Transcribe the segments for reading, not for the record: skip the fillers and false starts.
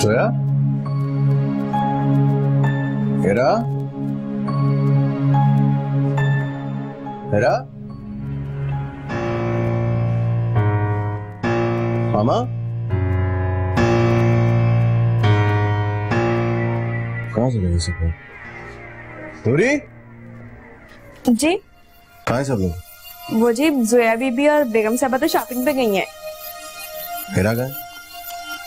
सोया? हेरा? हेरा? मामा? कहाँ से गए सब लोग? दूरी? जी? कहाँ है सब लोग? वो जी जोया बीबी और बेगम साहबा तो शॉपिंग पे गई हैं। हेरा गए?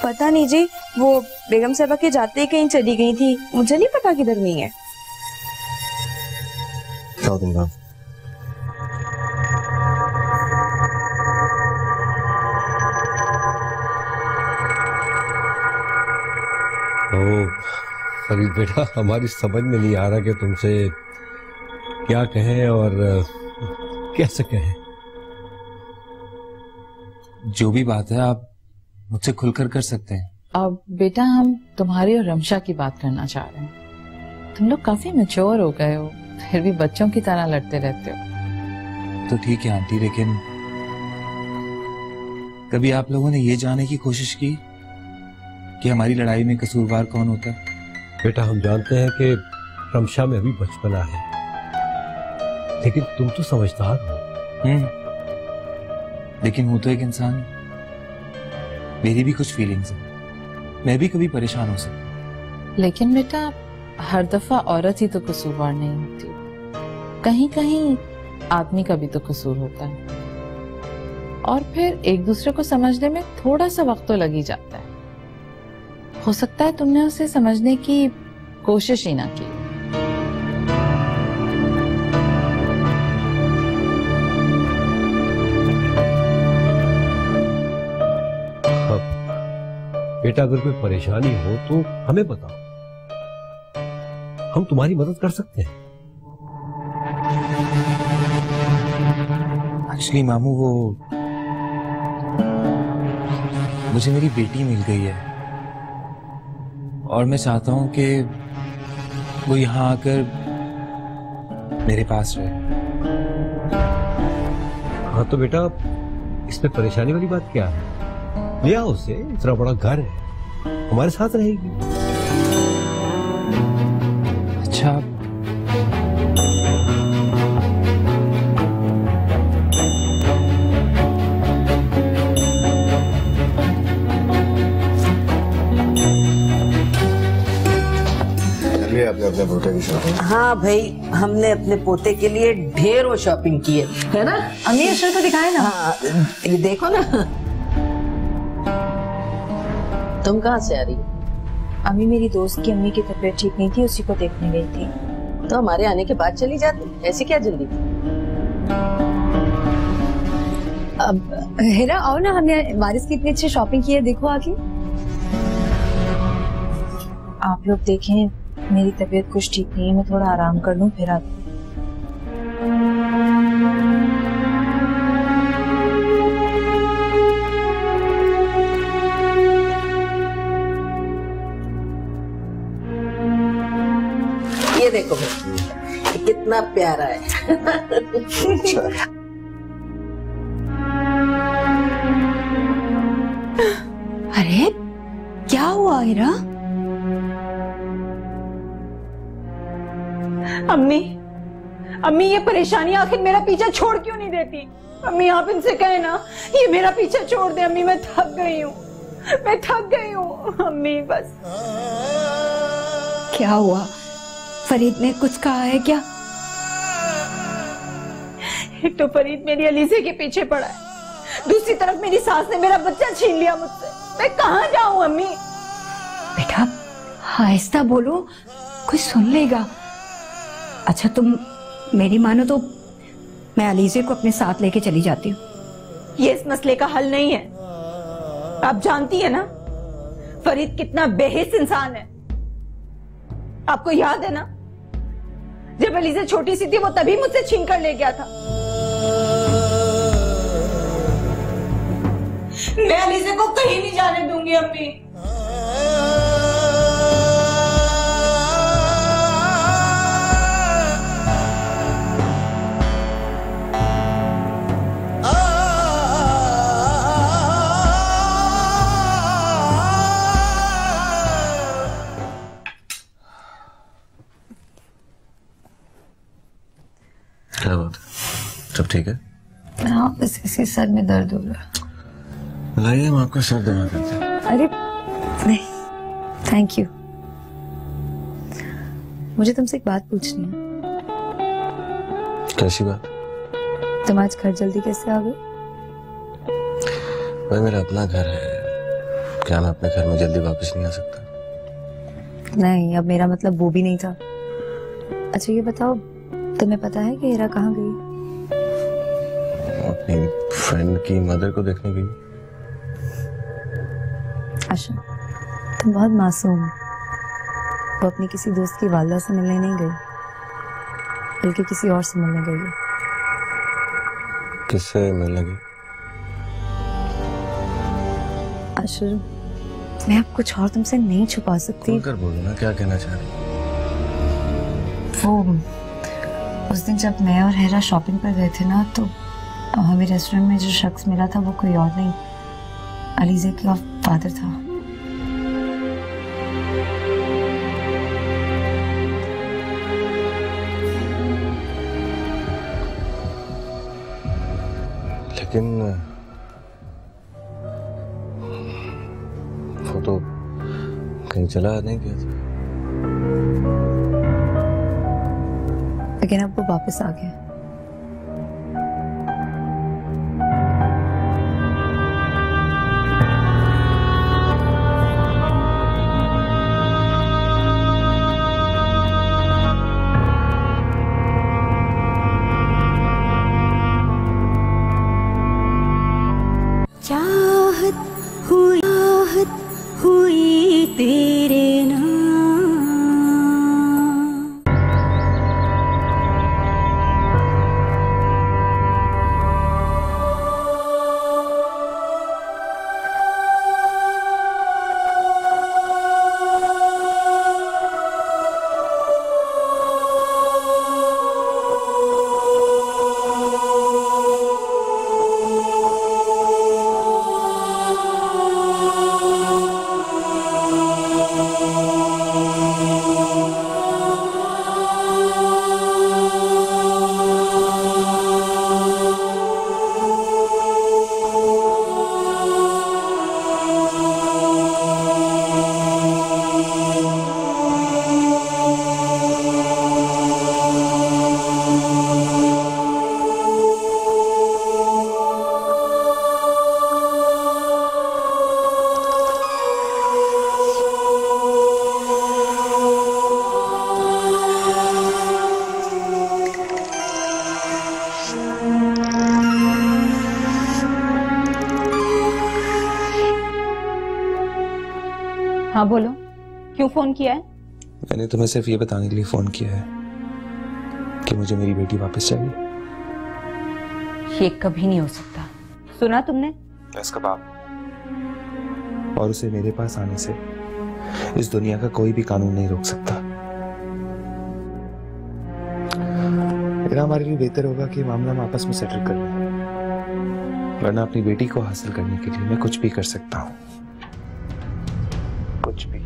पता नहीं जी, वो बेगम साहबा के जाते ही कहीं चली गई थी, मुझे नहीं पता किधर गई है। क्या तुम कहा? फरीद बेटा, हमारी समझ में नहीं आ रहा कि तुमसे क्या कहें और कैसे कहें। जो भी बात है आप मुझसे खुलकर कर सकते हैं। अब बेटा हम तुम्हारी और रमशा की बात करना चाह रहे हैं। तुम लोग काफी मैच्योर हो गए हो, फिर भी बच्चों की तरह लड़ते रहते हो। तो ठीक है आंटी, लेकिन कभी आप लोगों ने ये जानने की कोशिश की कि हमारी लड़ाई में कसूरवार कौन होता है? बेटा हम जानते हैं कि रमशा में अभी बचपना है, लेकिन तुम तो समझदार हो। लेकिन हूं तो एक इंसान हूं, मेरी भी कुछ फीलिंग्स हैं, मैं भी कभी परेशान हो सकता। लेकिन बेटा हर दफा औरत ही तो कसूरवार नहीं होती, कहीं कहीं आदमी का भी तो कसूर होता है, और फिर एक दूसरे को समझने में थोड़ा सा वक्त तो लग ही जाता है। हो सकता है तुमने उसे समझने की कोशिश ही ना की। बेटा अगर कोई परेशानी हो तो हमें बताओ, हम तुम्हारी मदद कर सकते हैं। एक्चुअली मामू वो मुझे मेरी बेटी मिल गई है और मैं चाहता हूं कि वो यहाँ आकर मेरे पास रहे। हाँ तो बेटा इसमें परेशानी वाली बात क्या है? ले आओ उसे, इतना बड़ा घर है, हमारे साथ रहेगी। अच्छा आपने अपने पोते की शॉपिंग? हाँ भाई, हमने अपने पोते के लिए ढेरों शॉपिंग की है ना? अम्मी अशर को दिखाए ना। हाँ, ये देखो ना। तुम कहाँ से आ रही हो? अम्मी मेरी दोस्त की अम्मी की तबीयत ठीक नहीं थी, उसी को देखने गई थी। तो हमारे आने के बाद चली जाती, ऐसी क्या जल्दी? अब हेरा आओ ना, हमने वारिस की इतनी अच्छी शॉपिंग की है, देखो आके। आप लोग देखें, मेरी तबीयत कुछ ठीक नहीं है, मैं थोड़ा आराम कर लूं फिर आती। ये देखो भाई, कितना प्यारा है। अरे क्या हुआ हेरा? अम्मी, अम्मी ये परेशानी आखिर मेरा पीछा छोड़ क्यों नहीं देती? अम्मी आप इनसे कहे ना, ये मेरा पीछा छोड़ दे। अम्मी मैं थक गई हूँ, मैं थक गई हूँ अम्मी, बस। क्या हुआ? फरीद ने कुछ कहा है क्या? एक तो फरीद मेरी अलीज़े के पीछे पड़ा है, दूसरी तरफ मेरी सास ने मेरा बच्चा छीन लिया मुझसे। मैं कहाँ जाऊँ अम्मी? बेटा आहिस्ता बोलो, कोई सुन लेगा। अच्छा तुम मेरी मानो तो मैं अलीज़े को अपने साथ लेके चली जाती हूँ। ये इस मसले का हल नहीं है। आप जानती है ना फरीद कितना बेहिस इंसान है। आपको याद है ना, जब अलीज़े छोटी सी थी वो तभी मुझसे छीन कर ले गया था। मैं अलीज़े को कहीं नहीं जाने दूंगी अम्मी। बस इसी सर में दर्द हो रहा है। लाइए हम आपका सर दबा देते हैं। अरे नहीं, थैंक यू। मुझे तुमसे एक बात पूछनी है। कैसी बात? तुम आज घर जल्दी कैसे आ गए? भाई मेरा अपना घर है, क्या मैं अपने घर में जल्दी वापस नहीं आ सकता? नहीं, अब मेरा मतलब वो भी नहीं था। अच्छा ये बताओ, तुम्हें पता है कि हीरा कहाँ गई? अपनी फ्रेंड की मदर को देखने गई। आशा, तुम बहुत मासूम हो। वो अपनी किसी दोस्त की वालदा से मिलने नहीं गई, बल्कि किसी और से मिलने गई है। किससे मिलने गई? आशा, मैं अब कुछ और तुमसे नहीं छुपा सकती। खुलकर बोलो ना, क्या कहना चाह रही? वो उस दिन जब मैं और हेरा शॉपिंग पर गए थे ना, तो हमें रेस्टोरेंट में जो शख्स मिला था वो कोई और नहीं, अलीज़े का फादर था। लेकिन वो तो कहीं चला नहीं गया था। लेकिन अब वो वापस आ गया। चाहत हुई तेरे नाम। हाँ बोलो, क्यों फोन किया है? मैंने तुम्हें सिर्फ ये बताने के लिए फोन किया है कि मुझे मेरी बेटी वापस चाहिए। ये कभी नहीं हो सकता। सुना तुमने? इसका बाप, और उसे मेरे पास आने से इस दुनिया का कोई भी कानून नहीं रोक सकता। मेरा हमारे लिए बेहतर होगा कि मामला हम आपस में सेटल कर लें, वरना अपनी बेटी को हासिल करने के लिए मैं कुछ भी कर सकता हूँ, कुछ भी।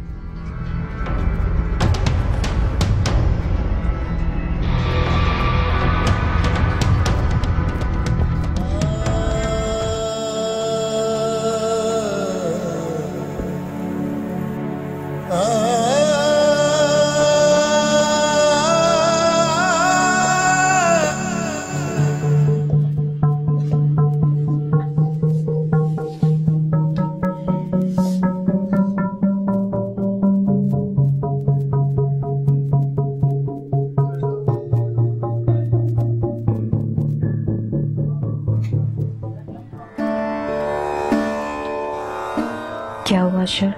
क्या हुआ शर?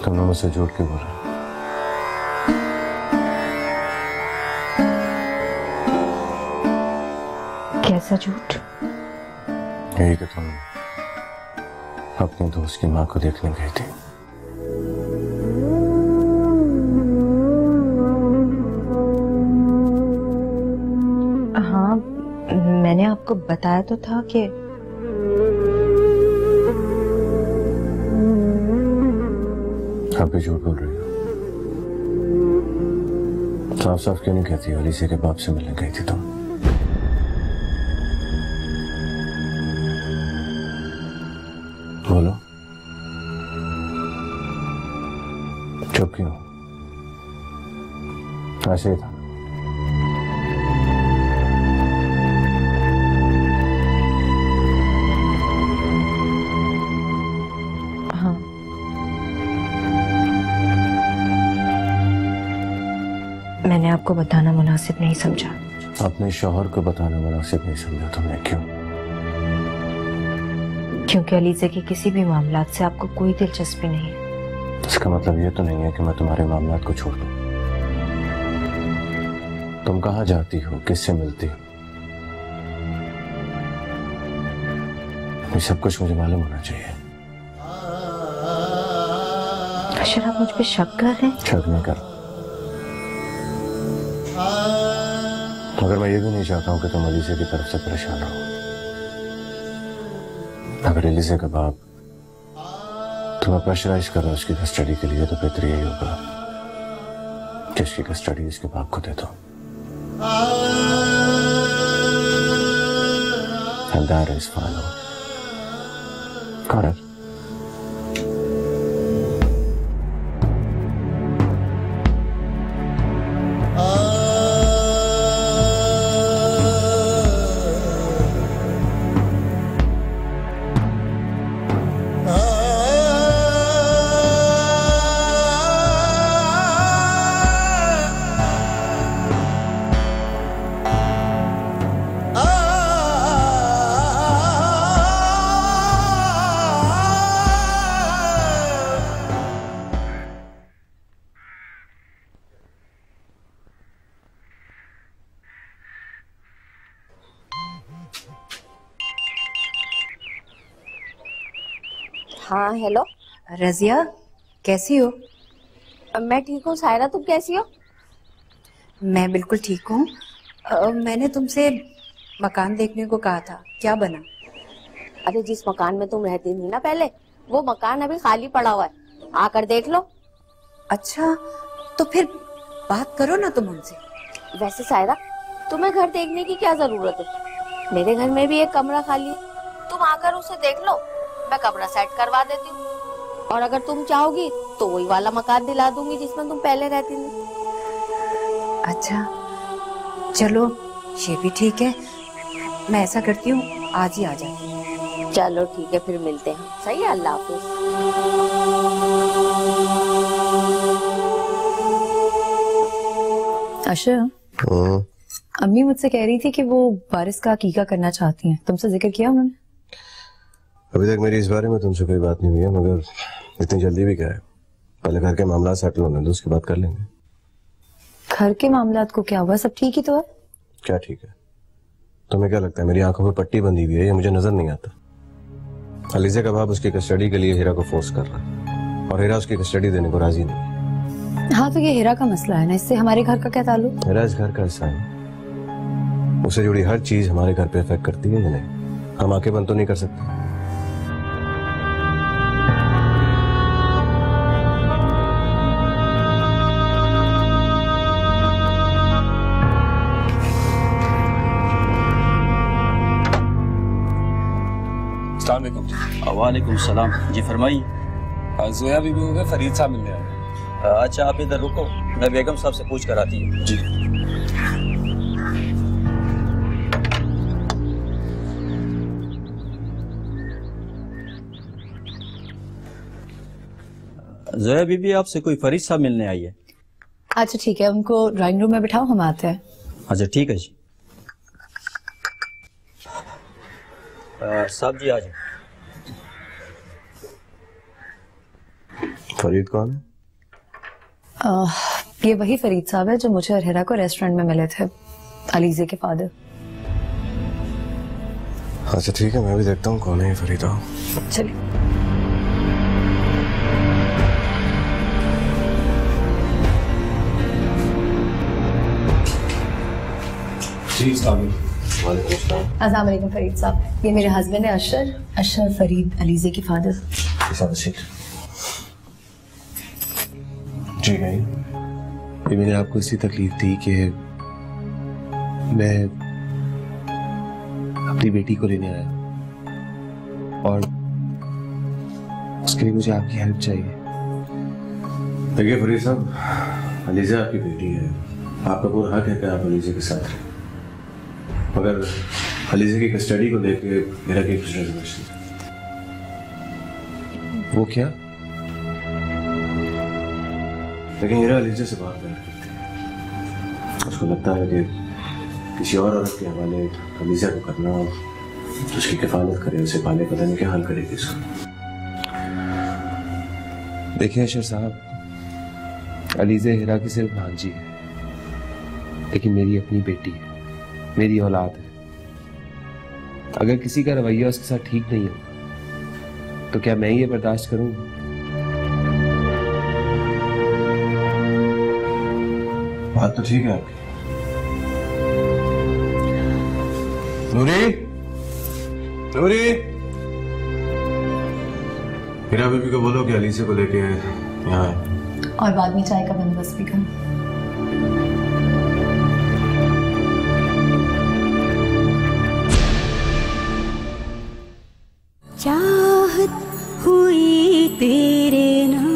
तुमने मुझसे झूठ क्यों बोला? कैसा झूठ? यही कि तुम अपने दोस्त की माँ को देखने गई थी। हाँ, मैंने आपको बताया तो था कि आप भी झूठ बोल रही हो। साफ साफ क्यों नहीं कहती अलीज़े के बाप से मिलने गई थी तुम? क्यों? ऐसे ही था। हाँ, मैंने आपको बताना मुनासिब नहीं समझा। अपने शौहर को बताना मुनासिब नहीं समझा तुमने, क्यों? क्योंकि अलीज़ा के किसी भी मामलात से आपको कोई दिलचस्पी नहीं है। इसका मतलब ये तो नहीं है कि मैं तुम्हारे मामलात को छोड़ दूं। तुम कहाँ जाती हो, किससे मिलती हो, ये सब कुछ मुझे मालूम होना चाहिए। अशर, आप मुझ पे शक कर रहे हैं? शक नहीं कर, मगर मैं ये भी नहीं चाहता हूं कि तुम अलीज़ा की तरफ से परेशान रहो। अगर अलीज़ा का बाप तुम्हें प्रेशराइज कर रहा है उसकी कस्टडी के लिए, तो बेहतर यही होगा कि उसकी कस्टडी इसके बाप को दे दो। And that is final. Got it? हाँ हेलो। रजिया, कैसी हो? मैं ठीक हूँ। सायरा, तुम कैसी हो? मैं बिल्कुल ठीक हूँ। मैंने तुमसे मकान देखने को कहा था, क्या बना? अरे जिस मकान में तुम रहती थी ना पहले, वो मकान अभी खाली पड़ा हुआ है, आकर देख लो। अच्छा, तो फिर बात करो ना तुम उनसे। वैसे सायरा, तुम्हें घर देखने की क्या जरूरत है? मेरे घर में भी एक कमरा खाली है, तुम आकर उसे देख लो, मैं कमरा सेट करवा देती हूँ। और अगर तुम चाहोगी तो वही वाला मकान दिला दूंगी जिसमें तुम पहले रहती थी। अच्छा चलो, ये भी ठीक है। मैं ऐसा करती हूँ, आज ही आ जाती हूँ। चलो ठीक है, फिर मिलते हैं। सही है, अल्लाह हाफिज। अशर, अम्मी मुझसे कह रही थी कि वो बारिश का अकीका करना चाहती हैं, तुमसे जिक्र किया उन्होंने? अभी तक मेरी इस बारे में तुमसे कोई बात नहीं हुई है, मगर इतनी जल्दी भी क्या है, पहले घर के मामला सेटल होने दो, उसके बाद कर लेंगे। घर के मामलात को क्या हुआ? सब ठीक ही तो है। क्या ठीक है? तुम्हें क्या लगता है मेरी आंखों में पट्टी बंधी हुई है? ये मुझे नजर नहीं आता। अलीज़ा का बाप उसकी कस्टडी के लिए हीरा को फोर्स कर रहा है और हीरा उसकी कस्टडी देने को राजी नहीं। हाँ, तो ये हीरा का मसला है ना, इससे हमारे घर का क्या ताल्लुक? हीरा इस घर का हिस्सा है, उससे जुड़ी हर चीज हमारे घर पे इफेक्ट करती है या नहीं? हम आंखें बंद तो नहीं कर सकते। वालेकुम सलाम। जी फरमाइए। जोया बीबी को फरीद साहब मिलने आए। अच्छा आप इधर रुको, मैं बेगम साहब से पूछ कर आती हूँ। जी। जोया बीबी आपसे कोई फरीद साहब मिलने आई है। अच्छा ठीक है, उनको ड्राइंग रूम में बिठाओ, हम आते हैं। अच्छा ठीक है जी। साहब जी आ जाओ। फरीद कौन है? ये वही फरीद साहब है जो मुझे और हिरा को रेस्टोरेंट में मिले थे, अलीज़े के फादर। अच्छा ठीक है, मैं भी देखता हूँ कौन है ये फरीद। आओ चलिए। अस्सलाम वालेकुम फरीद साहब, ये मेरे हस्बैंड है अशर, अशर फरीद, अलीज़े के फादर। जी नहीं, ये मैंने आपको इसी तकलीफ दी कि मैं अपनी बेटी को लेने आया और उसके लिए मुझे आपकी हेल्प चाहिए। देखिए फरीद साहब, अलीजा आपकी बेटी है, आपका पूरा हक है कि आप अलीजा के साथ रहें, मगर अलीजा की कस्टडी को लेके मेरा कोई कुछ रिजर्वेशन। वो क्या? लेकिन हीरा अलीजा से बहुत प्यार करती है, उसको लगता है कि किसी और औरत के हवाले अलीजा को करना, उसकी किफालत करे, उसे पाले, पता नहीं क्या हाल करेगी इसको। देखिए अशर साहब, अलीज़ा हीरा की सिर्फ भांजी है, लेकिन मेरी अपनी बेटी है, मेरी औलाद है। अगर किसी का रवैया उसके साथ ठीक नहीं होगा तो क्या मैं ये बर्दाश्त करूंगा? बात तो ठीक है आपकी। नूरी, नूरी, हीरा बीबी को बोलो कि अलीजा को लेके यहाँ आए। और बाद में चाय का बंदोबस्त भी करना।